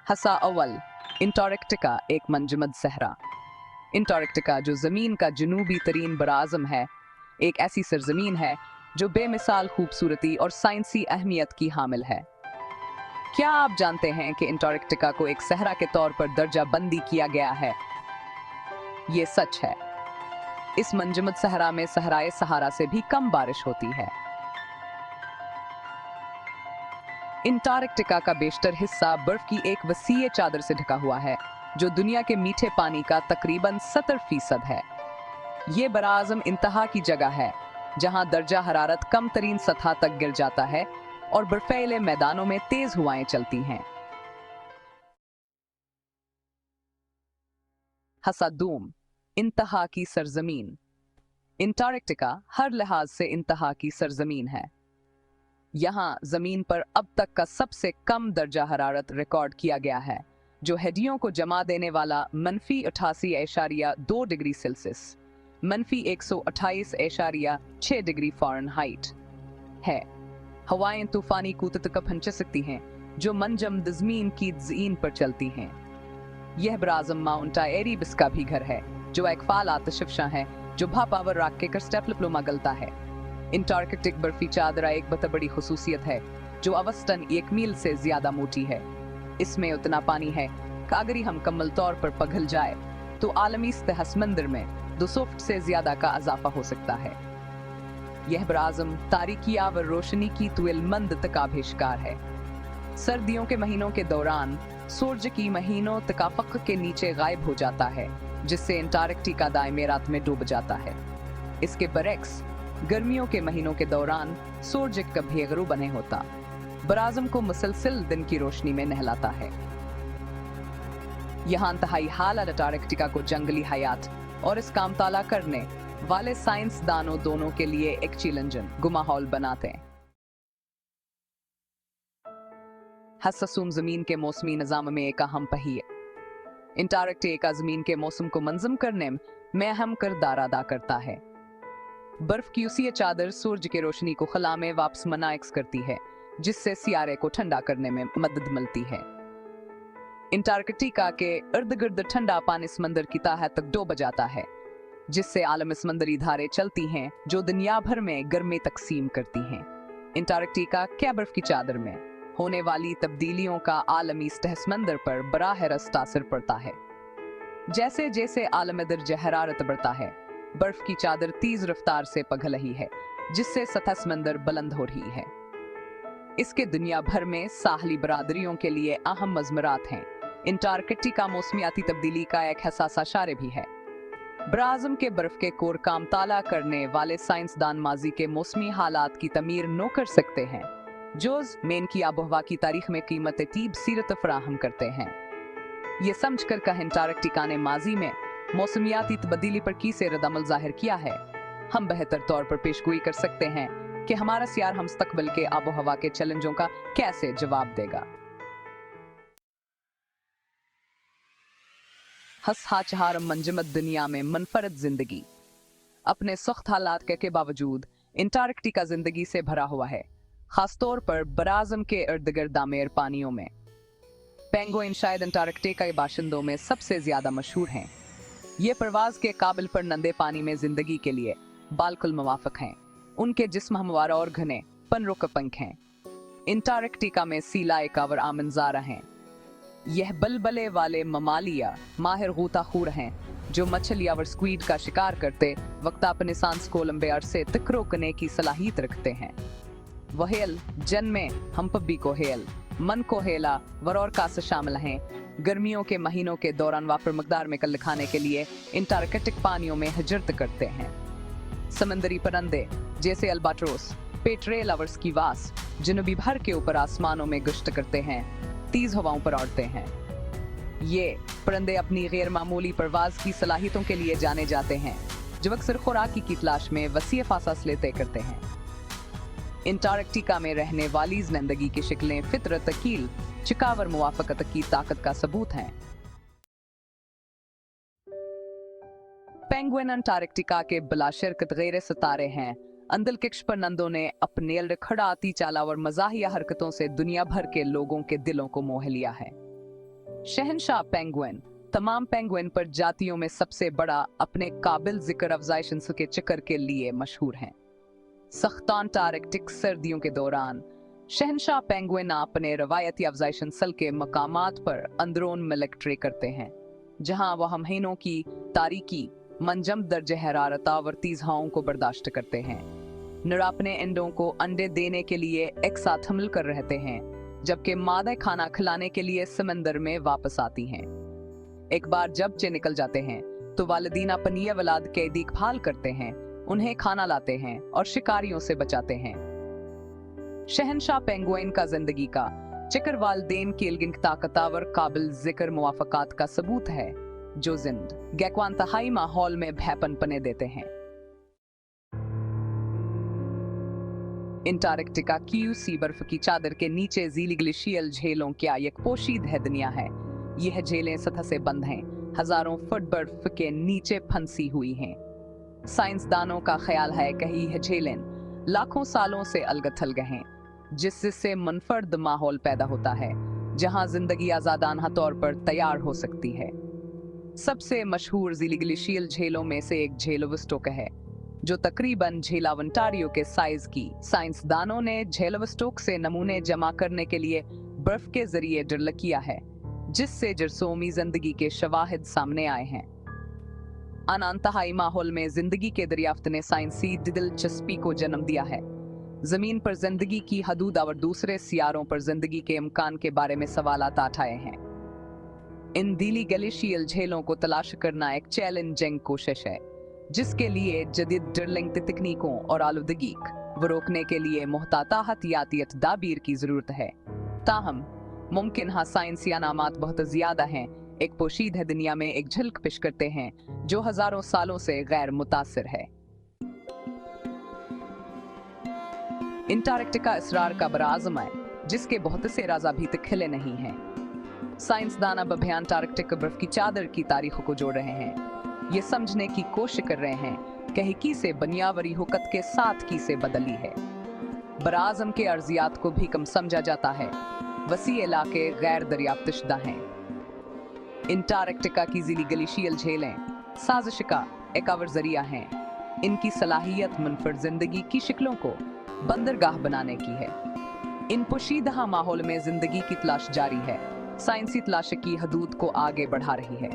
हसा अव्वल अंटार्कटिका एक मंजमद सहरा। अंटार्कटिका जो ज़मीन का जनूबी तरीन बराज़म है, एक ऐसी सरजमीन है जो बेमिसाल खूबसूरती और साइंसी अहमियत की हामिल है। क्या आप जानते हैं कि अंटार्कटिका को एक सहरा के तौर पर दर्जा बंदी किया गया है? ये सच है। इस मंजमद सहरा में सहराए सहारा से भी कम बारिश होती है। अंटार्कटिका का बेशतर हिस्सा बर्फ की एक वसीए चादर से ढका हुआ है, जो दुनिया के मीठे पानी का तकरीबन 70% है। ये बराआज़म इंतहा की जगह है, जहां दर्जा हरारत कम तरीन सतह तक गिर जाता है और बर्फीले मैदानों में तेज हवाएं चलती हैं। हसादूम, इंतहा की सरजमीन। अंटार्कटिका हर लिहाज से इंतहा की सरजमीन है। यहाँ जमीन पर अब तक का सबसे कम दर्जा हरारत रिकॉर्ड किया गया है, जो हड्डियों को जमा देने वाला -88.2 डिग्री सेल्सियस -128.6 डिग्री फ़ारेनहाइट है। हवाएं तूफानी कूदत का फंच सकती हैं, जो मंजम ज़मीन की ज़मीन पर चलती हैं। यह बराज़म माउंट एरीबस का भी घर है, जो एक फाल आतिशफ़शा है जो भापावर राख के कर स्टेपलप्लोमा गलता है। अंटार्कटिक बर्फी चादरा एक बहुत बड़ी खुसूसियत है, जो अवस्तन 1 मील से ज्यादा मोटी है। इसमें उतना पानी है कि अगर हम मुकम्मल तौर पर पिघल जाए तो आलमी सतह समंदर में 200 फुट से ज्यादा का इजाफा हो सकता है। यह बराज़म तारीकिया व रोशनी की तुलमंद तक आभिष्कार है। सर्दियों के महीनों के दौरान सूरज की महीनों तकाफक के नीचे गायब हो जाता है, जिससे अंटार्कटिका दायमे रात में डूब जाता है। इसके बरक्स गर्मियों के महीनों के दौरान सूरज कभी गरू बने होता, बराज़म को मुसलसल दिन की रोशनी में नहलाता है। यहाँ इंतहाई हाल अंटार्कटिका को जंगली हयात और इस काम ताला करने वाले साइंसदानों दोनों के लिए एक चिलंजन गुमाहौल बनाते हैं। हसासूम जमीन के मौसमी निज़ाम में एक अहम पहिया। अंटार्कटिका जमीन के मौसम को मंजम करने में अहम किरदार अदा करता है। बर्फ की उसी चादर सूरज की रोशनी को खला में वापस मनाइक्स करती है, जिससे सियारे को ठंडा करने में मदद मिलती है। अंटार्कटिका के इर्द गिर्द ठंडा पानी समंदर की तह तक डूब जाता है, जिससे आलमी समंदरी धारें चलती हैं जो दुनिया भर में गर्मी तकसीम करती हैं। अंटार्कटिका के बर्फ की चादर में होने वाली तब्दीलियों का आलमी सतह समंदर पर बराह रास्त असर पड़ता है। जैसे जैसे आलमी दर्जा हरारत बढ़ता है, बर्फ की चादर तेज रफ्तार से पिघल रही है, जिससे सतह समंदर बुलंद हो रही है। इसके दुनिया भर में साहली बरादरियों के लिए अहम मज़मरात हैं। अंटार्कटिका मौसमियाती तब्दीली का एक हसास इशारे भी है। बराज़म के बर्फ के कोर काम ताला करने वाले साइंसदान माजी के मौसमी हालात की तमीर न कर सकते हैं, जो मेन की आबोहवा की तारीख में कीमत तीब सीरत फराहम करते हैं। ये समझ कर का अंटार्कटिका ने माजी में मौसमियाती तब्दीली पर की से रद्द-अमल जाहिर किया है, हम बेहतर तौर पर पेशगोई कर सकते हैं कि हमारा सियार हम मुस्तकबिल के आबो हवा के चैलेंजों का कैसे जवाब देगा। हंसा चहार मंजमद दुनिया में मुनफरद जिंदगी। अपने सख्त हालात के बावजूद अंटार्कटिका जिंदगी से भरा हुआ है, खासतौर पर बराज़म के इर्द गिर्द दामेर पानियों में। पेंगुइन शायद अंटार्कटिका के बाशिंदों में सबसे ज्यादा मशहूर हैं। ये परवाज के काबिल पर नंदे पानी में जिंदगी के लिए बालकुल मुवाफिक हैं। उनके जिस्म हमवार और घने पनरुक पंख हैं। अंटार्कटिका में सीलाए कावर आमनजारा हैं। यह बलबले वाले ममालिया माहिर गूताखोर हैं, जो मछलिया व स्क्वीड का शिकार करते वक्त अपने सांस को लंबे अरसे तक रोकने की सलाहियत रखते हैं। वहेल जन्मे हम्पबी को हेल मन को हेला वरौर का से शामिल हैं। गर्मियों के महीनों के दौरान वापर मकदार में कल खाने के लिए अंटार्कटिक पानियों में हिजरत करते हैं। समंदरी परिंदे जैसे अल्बाट्रोस, पेट्रे लवर्स की वास जनूबी भर के ऊपर आसमानों में गश्त करते हैं, तेज हवाओं पर उड़ते हैं। ये परिंदे अपनी गैर मामूली परवाज की सलाहियतों के लिए जाने जाते हैं, जो अक्सर खुराकी की तलाश में वसीअ फासले तय करते हैं। अंटार्कटिका में रहने वाली जिंदगी की शिकलें फितरत अकील चिकावर मुवाफकत की ताकत का सबूत हैं। पेंगुइन अंटार्कटिका के बिलाशर्कत गैर सितारे हैं। अंदलकिक्ष परनंदों ने अपने लड़खड़ाती चाल और मज़ाहिया हरकतों से दुनिया भर के लोगों के दिलों को मोह लिया है। शहनशाह पेंगुइन तमाम पेंगुइन प्रजातियों में सबसे बड़ा, अपने काबिल जिक्र अफजाइश के चक्कर के लिए मशहूर हैं। सख्त अंटार्कटिक सर्दियों के दौरान शहनशाह पेंगुइन अपने रवायती अफजाइश के मकामात पर अंदरून मिल्क ट्रे करते हैं, जहां वह महीनों की तारीकी, मंजम दर्जे हरारत और तेज हवाओं को बर्दाश्त करते हैं। नर अपने अंडों को अंडे देने के लिए एक साथ हमल कर रहते हैं, जबकि मादा खाना खिलाने के लिए समंदर में वापस आती हैं। एक बार जब चे निकल जाते हैं तो वालिदीन अपनी औलाद की देखभाल करते हैं, उन्हें खाना लाते हैं और शिकारियों से बचाते हैं। शहनशाह पेंगुइन का जिंदगी का चिकर वालदेन के इल्गिंग ताकतवर काबिल जिक्र मुवाफकात का सबूत है, जो गैक्वांतहाई माहौल में भैपन पने देते हैं। अंटार्कटिका क्यूसी बर्फ की चादर के नीचे ज़ीली ग्लेशियल झीलों की एक पोशीदा दुनिया है। यह झीलें सतह से बंद हैं, हजारों फुट बर्फ के नीचे फंसी हुई हैं। साइंसदानों का ख्याल है कि यह झीलें लाखों सालों से अलग थलग हैं, जिससे मुनफर्द माहौल पैदा होता है जहां जिंदगी आजादाना तौर पर तैयार हो सकती है। सबसे मशहूर ज़ीली ग्लेशियल झीलों में से एक झील वुस्टोक है, जो तकरीबन झीला ओंटारियो के साइज की। साइंसदानों ने झील वुस्टोक से नमूने जमा करने के लिए बर्फ के जरिए ड्रिल किया है, जिससे जरसोमी जिंदगी के शवाहिद सामने आए हैं। अनंतहाई माहौल में जिंदगी के दरियाफ्त ने साइंसी दिलचस्पी को जन्म दिया है। जमीन पर जिंदगी की हदूद और दूसरे सियारों पर जिंदगी के इम्कान के बारे में सवालात उठाए हैं। इन ज़ीली ग्लेशियल झीलों को तलाश करना एक चैलेंजिंग कोशिश है, जिसके लिए जदीद ड्रिलिंग तकनीकों और आलूदगी को रोकने के लिए मुहताती तदाबीर की जरूरत है। ताहम मुमकिन साइंसी अनामात बहुत ज्यादा हैं, एक पोशीदा दुनिया में एक झलक पेश करते हैं जो हजारों सालों से गैर मुतासिर है। अंटार्कटिका इसरार का बराआज़म है, जिसके बहुत से राज अभी तक खिले नहीं हैं। साइंसदान अब अंटार्कटिक बर्फ की चादर की तारीख को जोड़ रहे हैं, ये समझने की कोशिश कर रहे हैं कि की से बनियावरी हुकत के साथ की से बदली है। बराआज़म के अर्जियात को भी कम समझा जाता है, वसी इलाके गैर दरियाफ्तशुदा हैं। अंटार्कटिका की ज़ीली ग्लेशियल झीलें साजिश का एक और जरिया हैं। इनकी सलाहियत मुनफरद जिंदगी की शक्लों को बंदरगाह बनाने की है। इन पोशीदा माहौल में जिंदगी की तलाश जारी है, साइंसी तलाश की हदूद को आगे बढ़ा रही है।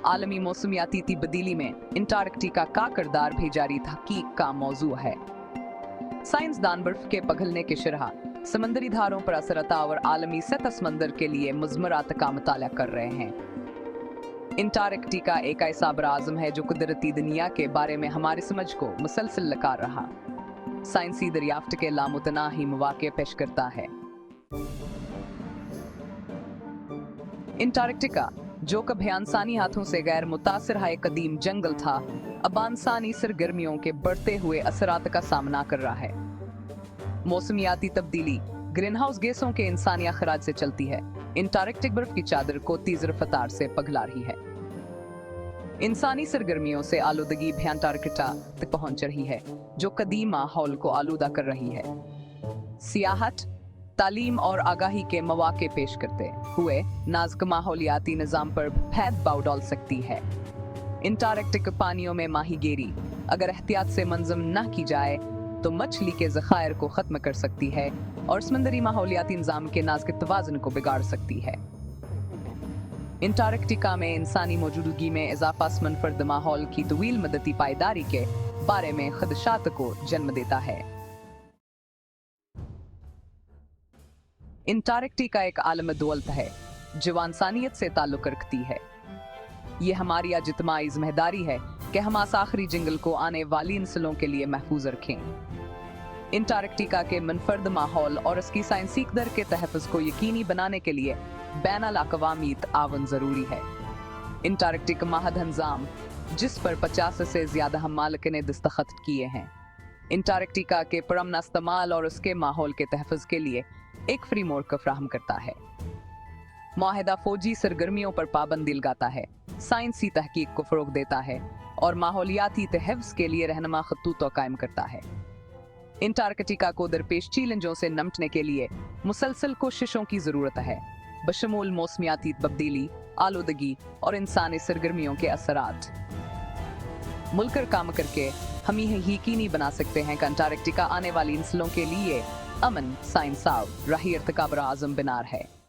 आलमी मौसमियाती तब्दीली में अंटार्कटिका का किरदार भी जारी तहकीक का मौजू है। साइंसदान बर्फ के पिघलने के शरह, समंदरी धारों पर असरता और आलमी सतह समंदर के लिए मुज़मरात का मुताला कर रहे हैं। अंटार्कटिका एक ऐसा बराआज़म है जो कुदरती दुनिया के बारे में हमारी समझ को मुसलसल लकार रहा, साइंसी दरियाफ्त के लामुतनाही मौक़े पेश करता है। अंटार्कटिका, जो कभी इंसानी हाथों से गैर मुतासिर है कदीम जंगल था, अब इंसानी सरगर्मियों के बढ़ते हुए असरात का सामना कर रहा है। मौसमियाती तब्दीली ग्रीन हाउस गैसों के इंसानी अखराज से चलती है। अंटार्कटिक बर्फ की चादर को तेज रफ्तार से पिघला रही है। इंसानी सरगर्मियों से आलूदगी भी अंटार्कटिका तक पहुंच रही है, जो कदीम माहौल को आलूदा कर रही है। सियाहत, तालीम और आगाही के मौके पेश करते हुए नाजुक माहौलियाती निज़ाम पर भेदभाव डाल सकती है। अंटार्कटिक पानियों में माहीगीरी अगर एहतियात से मंजम न की जाए तो मछली के ज़खायर को ख़त्म कर सकती है और समंदरी माहौलियाती निज़ाम के नाजुक तवाज़ुन को बिगाड़ सकती है। अंटार्कटिका में इंसानी मौजूदगी में इजाफा मुनफरद माहौल की तवील मदती पायदारी के बारे में खदशात को जन्म देता है। अंटार्कटिका एक आलम दौलत है जो इंसानियत से ताल्लुक़ रखती है। ये हमारी इज्तिमाई ज़िम्मेदारी है कि हम इस आखिरी जंगल को आने वाली नस्लों के लिए महफूज रखें। अंटार्कटिका के मुनफरद माहौल और इसकी साइंसी कदर के तहफ़्फ़ुज़ को यकीनी बनाने के लिए बैनुल-अक़वामी ताआवुन ज़रूरी है। अंटार्कटिक माहद निज़ाम, जिस पर 50 से ज़्यादा ममालिक ने दस्तखत किए हैं, अंटार्कटिका के पुरअमन इस्तेमाल और उसके माहौल के तहफ़्फ़ुज़ के लिए एक फ्रेमवर्क फराहम करता है। मुआहिदा फौजी सरगर्मियों पर पाबंदी लगाता है, साइंसी तहकीक को फ़रोग़ देता है और माहौलियाती तहफ़्फ़ुज़ के लिए रहनुमा खतूत कायम करता है। अंटार्कटिका को दरपेश चैलेंजों से निपटने के लिए मुसलसल कोशिशों की ज़रूरत है। बशमूल मौसमियाती तब्दीली, आलूदगी और इंसानी सरगर्मियों के असरात। मिलकर काम करके हम यह यकीनी बना सकते हैं कि अंटार्कटिका आने वाली नस्लों के लिए अमन, साइंसाव, राही इर्तिकाब आज़म बिनार है।